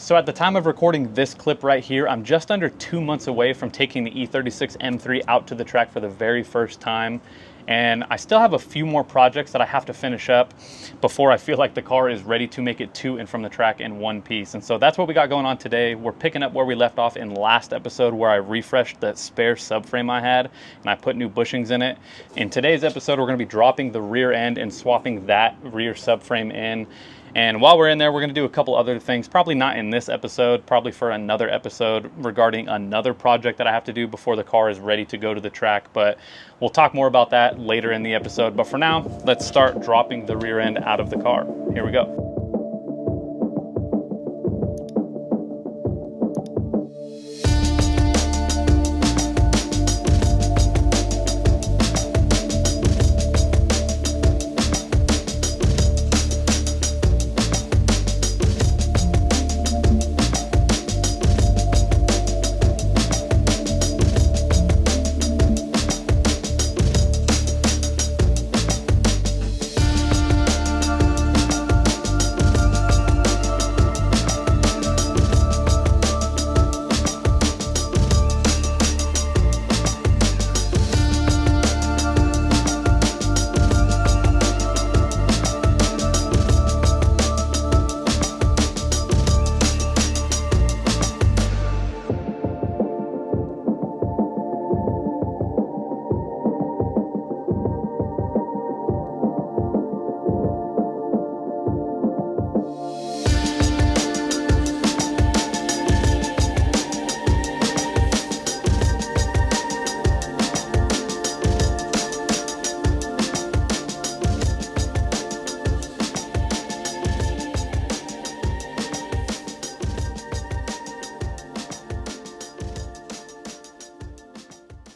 So at the time of recording this clip right here, I'm just under 2 months away from taking the E36 M3 out to the track for the very first time. And I still have a few more projects that I have to finish up before I feel like the car is ready to make it to and from the track in one piece. And so that's what we got going on today. We're picking up where we left off in last episode, where I refreshed the spare subframe I had and I put new bushings in it. In today's episode, we're gonna be dropping the rear end and swapping that rear subframe in. And while we're in there, we're going to do a couple other things, probably not in this episode, probably for another episode regarding another project that I have to do before the car is ready to go to the track. But we'll talk more about that later in the episode. But for now, let's start dropping the rear end out of the car. Here we go.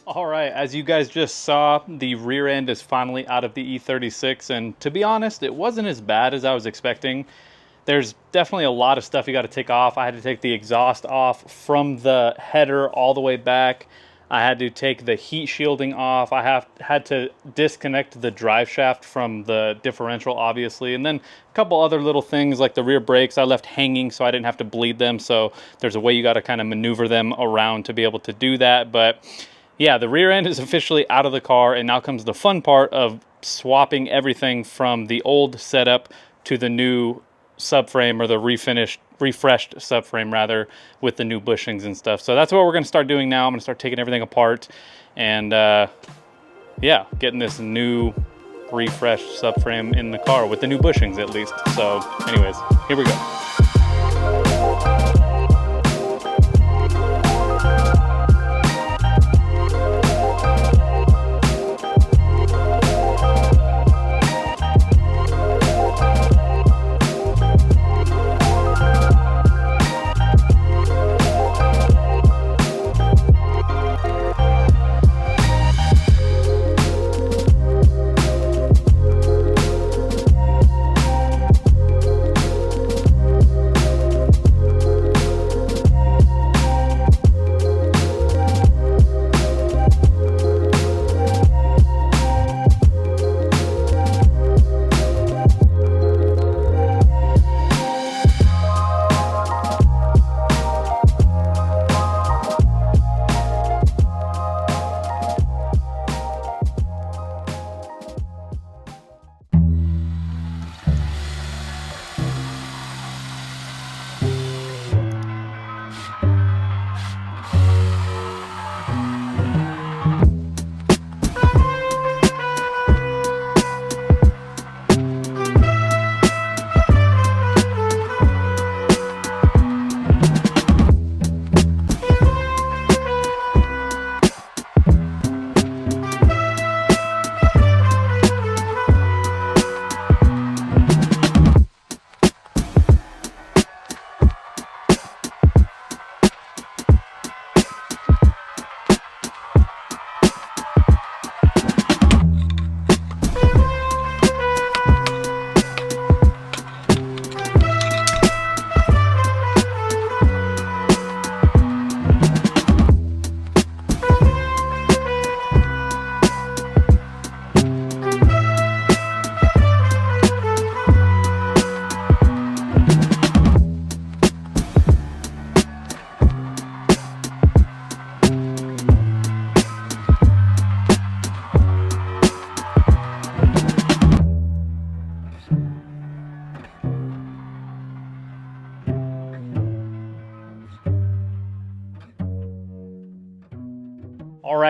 All right, as you guys just saw, the rear end is finally out of the E36, and to be honest, it wasn't as bad as I was expecting. There's definitely a lot of stuff you got to take off. I had to take the exhaust off from the header all the way back. I had to take the heat shielding off. I had to disconnect the drive shaft from the differential, obviously, and then a couple other little things like the rear brakes I left hanging so I didn't have to bleed them. So there's a way you got to kind of maneuver them around to be able to do that. But yeah, the rear end is officially out of the car, and now comes the fun part of swapping everything from the old setup to the new subframe, or the refreshed subframe rather, with the new bushings and stuff. So that's what we're going to start doing now. I'm going to start taking everything apart and yeah, getting this new refreshed subframe in the car with the new bushings at least. So anyways, here we go.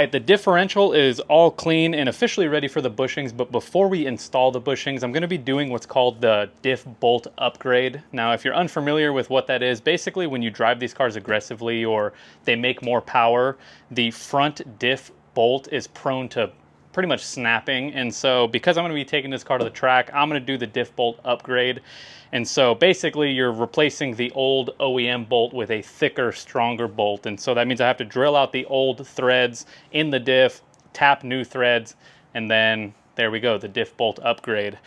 right, the differential is all clean and officially ready for the bushings, but before we install the bushings, I'm going to be doing what's called the diff bolt upgrade. Now, if you're unfamiliar with what that is, basically when you drive these cars aggressively or they make more power, the front diff bolt is prone to pretty much snapping. And so because I'm going to be taking this car to the track, I'm going to do the diff bolt upgrade. And so basically you're replacing the old OEM bolt with a thicker, stronger bolt. And so that means I have to drill out the old threads in the diff, tap new threads, and then there we go, the diff bolt upgrade.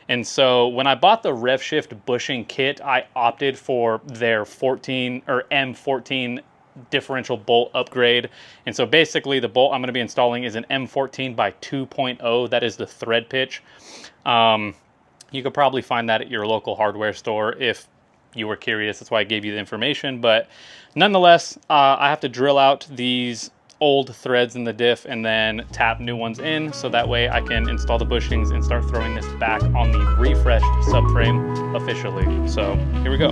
And so when I bought the Revshift bushing kit, I opted for their 14 or M14 differential bolt upgrade. And so basically the bolt I'm going to be installing is an M14 by 2.0. That is the thread pitch. You could probably find that at your local hardware store if you were curious. That's why I gave you the information. But nonetheless, I have to drill out these old threads in the diff and then tap new ones in, so that way I can install the bushings and start throwing this back on the refreshed subframe officially. So here we go.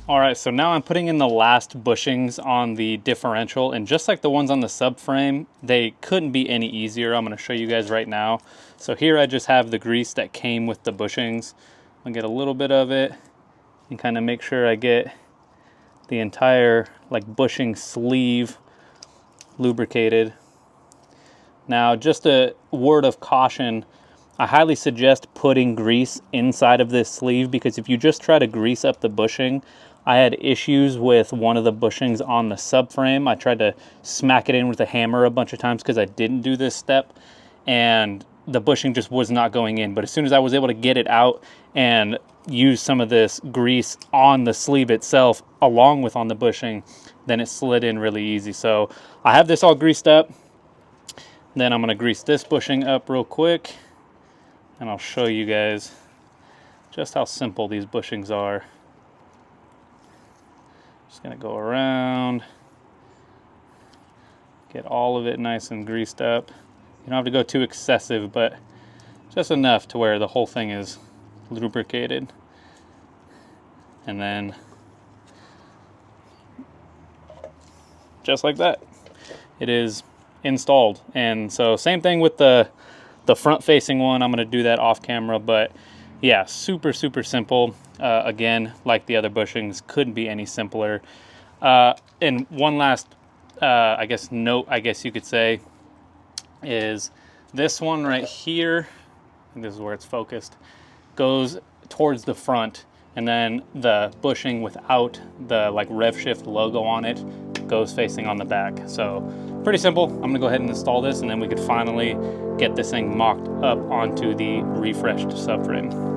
All right, so now I'm putting in the last bushings on the differential, and just like the ones on the subframe, they couldn't be any easier. I'm gonna show you guys right now. So here I just have the grease that came with the bushings. I'll get a little bit of it and kind of make sure I get the entire like bushing sleeve lubricated. Now, just a word of caution, I highly suggest putting grease inside of this sleeve, because if you just try to grease up the bushing, I had issues with one of the bushings on the subframe. I tried to smack it in with a hammer a bunch of times because I didn't do this step, and the bushing just was not going in. But as soon as I was able to get it out and use some of this grease on the sleeve itself along with on the bushing, then it slid in really easy. So I have this all greased up. Then I'm going to grease this bushing up real quick, and I'll show you guys just how simple these bushings are. Just gonna go around, get all of it nice and greased up. You don't have to go too excessive, but just enough to where the whole thing is lubricated. And then just like that, it is installed. And so same thing with the front facing one. I'm gonna do that off camera, but yeah, super simple. Again, like the other bushings, couldn't be any simpler. And one last I guess note, I guess you could say, is this one right here, I think this is where it's focused, goes towards the front, and then the bushing without the like Revshift logo on it goes facing on the back. So pretty simple. I'm gonna go ahead and install this, and then we could finally get this thing mocked up onto the refreshed subframe.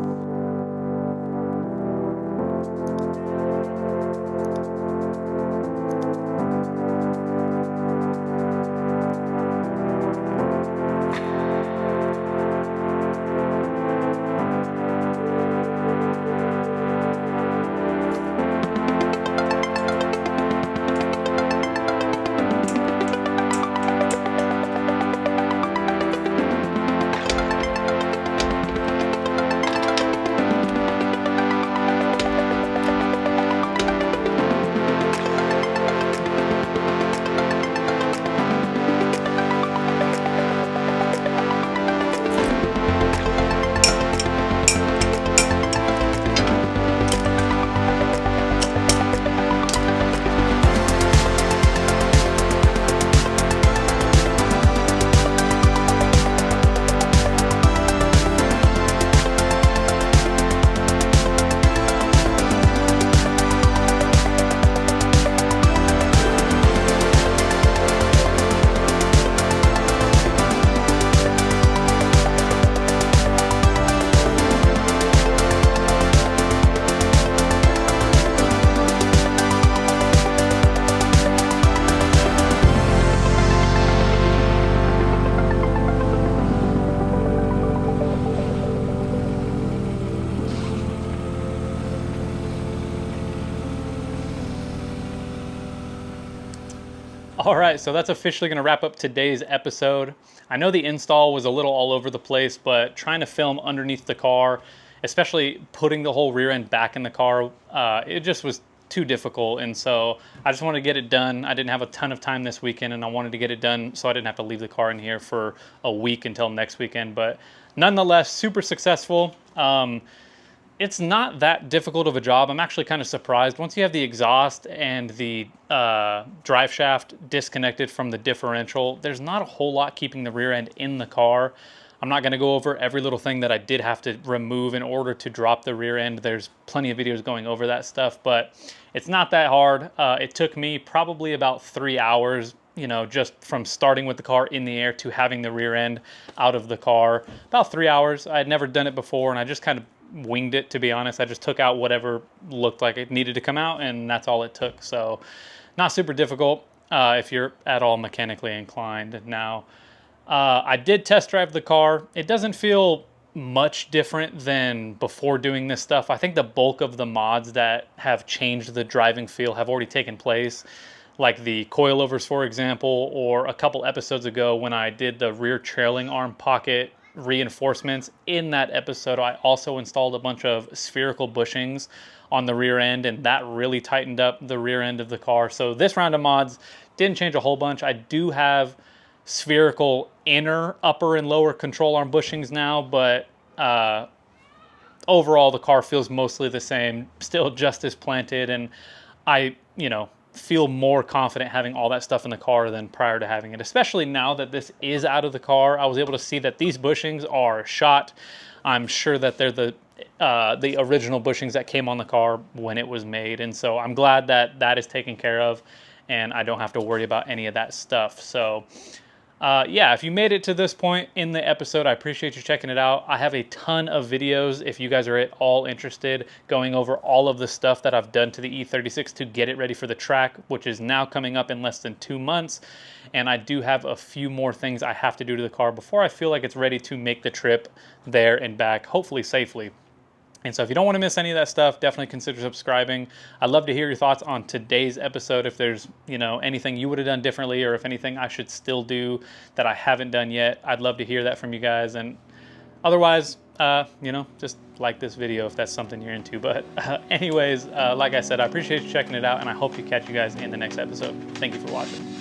All right, so that's officially going to wrap up today's episode. I know the install was a little all over the place, but trying to film underneath the car, especially putting the whole rear end back in the car, it just was too difficult. And so I just wanted to get it done. I didn't have a ton of time this weekend, and I wanted to get it done so I didn't have to leave the car in here for a week until next weekend. But nonetheless, super successful. It's not that difficult of a job. I'm actually kind of surprised. Once you have the exhaust and the drive shaft disconnected from the differential, there's not a whole lot keeping the rear end in the car. I'm not going to go over every little thing that I did have to remove in order to drop the rear end. There's plenty of videos going over that stuff, but it's not that hard. It took me probably about 3 hours, you know, just from starting with the car in the air to having the rear end out of the car. About 3 hours. I had never done it before, and I just kind of winged it, to be honest. I just took out whatever looked like it needed to come out, and that's all it took. So not super difficult if you're at all mechanically inclined. Now, I did test drive the car. It doesn't feel much different than before doing this stuff. I think the bulk of the mods that have changed the driving feel have already taken place, like the coilovers, for example, or a couple episodes ago when I did the rear trailing arm pocket reinforcements. In that episode, I also installed a bunch of spherical bushings on the rear end, and that really tightened up the rear end of the car. So this round of mods didn't change a whole bunch. I do have spherical inner, upper, and lower control arm bushings now, but overall the car feels mostly the same, still just as planted, and I, you know, feel more confident having all that stuff in the car than prior to having it, especially now that this is out of the car. I was able to see that these bushings are shot. I'm sure that they're the original bushings that came on the car when it was made, and so I'm glad that that is taken care of and I don't have to worry about any of that stuff. So yeah, if you made it to this point in the episode, I appreciate you checking it out. I have a ton of videos if you guys are at all interested, going over all of the stuff that I've done to the E36 to get it ready for the track, which is now coming up in less than 2 months. And I do have a few more things I have to do to the car before I feel like it's ready to make the trip there and back, hopefully safely. And so if you don't want to miss any of that stuff, definitely consider subscribing. I'd love to hear your thoughts on today's episode. If there's, you know, anything you would have done differently, or if anything I should still do that I haven't done yet, I'd love to hear that from you guys. And otherwise, you know, just like this video if that's something you're into. But anyways, like I said, I appreciate you checking it out, and I hope to catch you guys in the next episode. Thank you for watching.